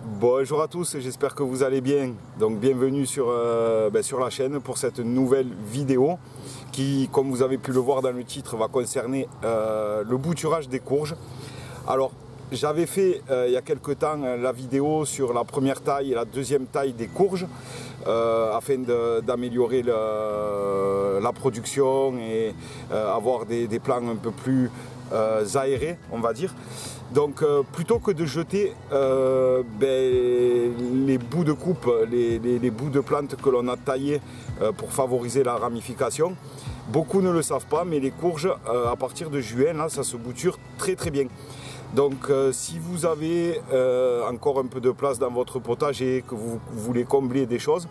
Bonjour à tous, j'espère que vous allez bien. Donc bienvenue sur la chaîne pour cette nouvelle vidéo qui, comme vous avez pu le voir dans le titre, va concerner le bouturage des courges. Alors j'avais fait il y a quelques temps la vidéo sur la première taille et la deuxième taille des courges afin d'améliorer la production et avoir des plants un peu plus aérés, on va dire. Donc plutôt que de jeter les bouts de coupe, les bouts de plantes que l'on a taillés pour favoriser la ramification, beaucoup ne le savent pas, mais les courges à partir de juin, là, ça se bouture très très bien. Donc si vous avez encore un peu de place dans votre potager et que vous voulez combler des choses,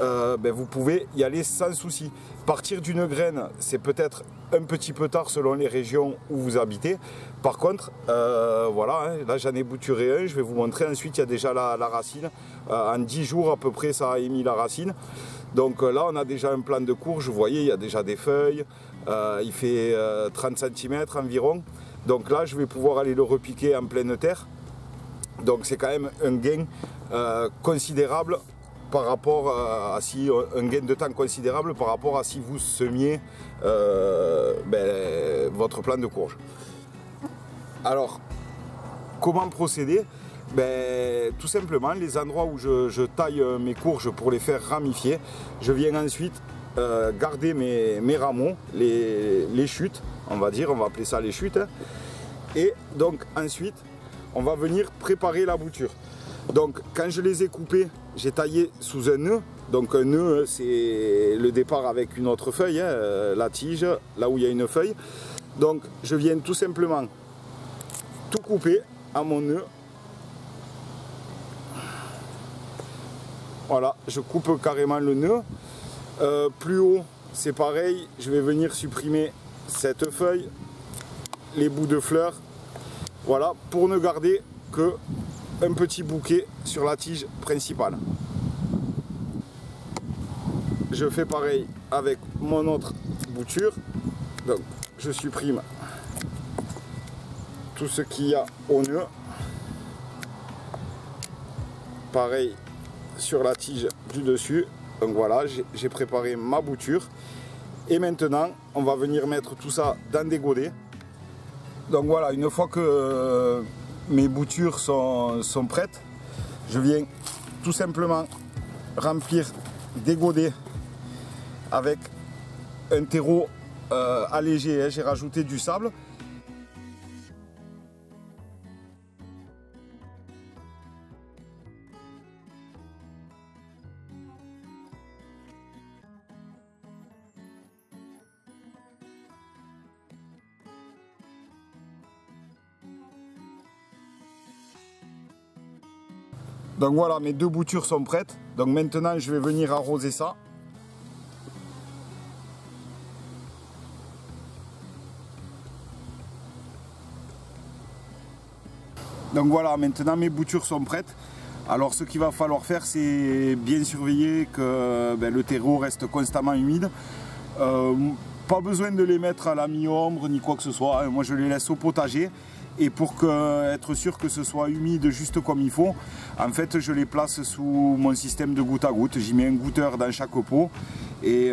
vous pouvez y aller sans souci. Partir d'une graine, c'est peut-être un petit peu tard selon les régions où vous habitez. Par contre, voilà, là j'en ai bouturé un, je vais vous montrer. Ensuite, il y a déjà la racine. En 10 jours à peu près, ça a émis la racine. Donc là, on a déjà un plant de courge. Vous voyez, il y a déjà des feuilles. Il fait 30 cm environ. Donc là, je vais pouvoir aller le repiquer en pleine terre. Donc c'est quand même un gain considérable par rapport à si un gain de temps considérable par rapport à si vous semiez votre plant de courge. Alors, comment procéder? Tout simplement, les endroits où je taille mes courges pour les faire ramifier, je viens ensuite garder mes rameaux, les chutes, on va appeler ça les chutes. Et donc ensuite, on va venir préparer la bouture. Donc quand je les ai coupés, j'ai taillé sous un nœud. Donc un nœud, c'est le départ avec une autre feuille, la tige, là où il y a une feuille. Donc je viens tout simplement tout couper à mon nœud. Voilà, je coupe carrément le nœud. Plus haut, c'est pareil, je vais venir supprimer cette feuille, les bouts de fleurs. Voilà, pour ne garder que un petit bouquet sur la tige principale. Je fais pareil avec mon autre bouture. Donc je supprime tout ce qu'il y a au nœud. Pareil sur la tige du dessus. Donc voilà, j'ai préparé ma bouture. Et maintenant, on va venir mettre tout ça dans des godets. Donc voilà, une fois que mes boutures sont prêtes, je viens tout simplement remplir des godets avec un terreau allégé. J'ai rajouté du sable. Donc voilà, mes deux boutures sont prêtes. Donc maintenant, je vais venir arroser ça. Donc voilà, maintenant mes boutures sont prêtes. Alors ce qu'il va falloir faire, c'est bien surveiller que le terreau reste constamment humide. Pas besoin de les mettre à la mi-ombre ni quoi que ce soit. Moi je les laisse au potager. Et pour être sûr que ce soit humide juste comme il faut, en fait je les place sous mon système de goutte à goutte. J'y mets un goutteur dans chaque pot et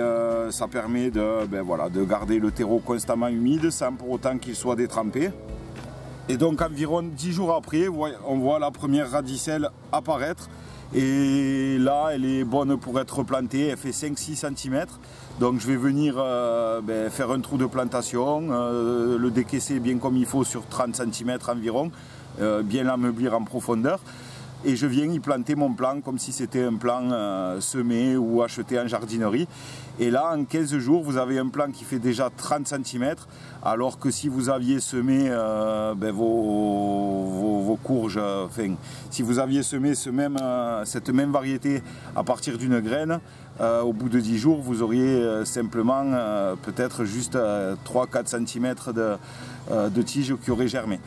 ça permet de garder le terreau constamment humide sans pour autant qu'il soit détrempé. Et donc environ 10 jours après, on voit la première radicelle apparaître. Et là, elle est bonne pour être plantée, elle fait 5-6 cm. Donc je vais venir faire un trou de plantation, le décaisser bien comme il faut sur 30 cm environ, bien l'ameublir en profondeur. Et je viens y planter mon plant comme si c'était un plant semé ou acheté en jardinerie. Et là, en 15 jours, vous avez un plant qui fait déjà 30 cm, alors que si vous aviez semé vos courges, si vous aviez semé cette même variété à partir d'une graine, au bout de 10 jours, vous auriez simplement peut-être juste 3-4 cm de tige qui aurait germé.